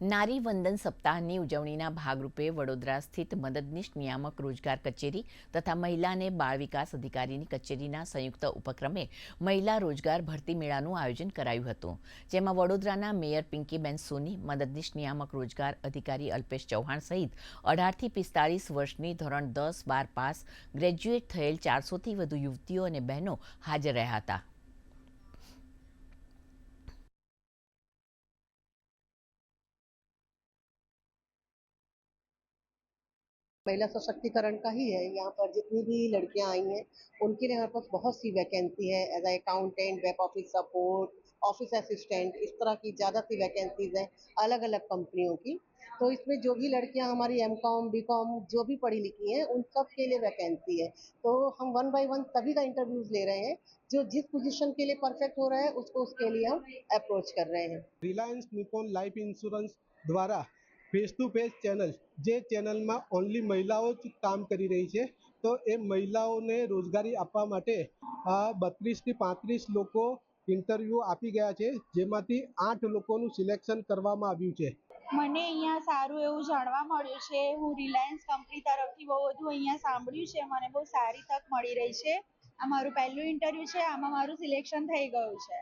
નારી વંદન સપ્તાહની ઉજવણીના ભાગરૂપે વડોદરા સ્થિત મદદનીશ નિયામક રોજગાર કચેરી તથા મહિલા અને બાળ વિકાસ અધિકારીની કચેરીના સંયુક્ત ઉપક્રમે મહિલા રોજગાર ભરતી મેળાનું આયોજન કરાયું હતું, જેમાં વડોદરાના મેયર પિંકીબેન સોની, મદદનીશ નિયામક રોજગાર અધિકારી અલ્પેશ ચૌહાણ સહિત 18 થી 45 વર્ષની ધોરણ 10-12 પાસ ગ્રેજ્યુએટ થયેલ 400થી વધુ યુવતીઓ અને બહેનો હાજર રહ્યા હતા। महिला सशक्तिकरण का ही है। यहाँ पर जितनी भी लड़कियां आई हैं उनके लिए हमारे पास बहुत सी वैकेंसी है। As accountant, back office support, office assistant, इस तरह की ज़्यादा सी वैकेंसीज है अलग अलग कंपनियों की। तो इसमें जो भी लड़कियां हमारी एमकॉम, बीकॉम जो भी पढ़ी लिखी हैं उन सब के लिए वैकेंसी है। तो हम 1 बाय 1 सभी का इंटरव्यूज ले रहे हैं। जो जिस पोजीशन के लिए परफेक्ट हो रहा है उसको उसके लिए हम अप्रोच कर रहे हैं। रिलायंस निप्पॉन लाइफ इंश्योरेंस द्वारा फेस टू फेस चैनल जे चैनल में ओनली महिलाओं ज काम करी रही है। तो ये महिलाओं ने रोजगारी आपवा माटे 32 થી 35 लोग इंटरव्यू आपी गया है, जेमांथी 8 लोगों सिलेक्शन करवामां आव्युं छे। મને અહીંયા સારું એવું જાણવા મળ્યું છે। હું રિલાયન્સ કંપની તરફથી બહુ બધું અહીંયા સાંભળ્યું છે। મને બહુ સારી તક મળી રહી છે। આ મારું પહેલું ઇન્ટરવ્યૂ છે, આમાં મારું સિલેક્શન થઈ ગયું છે।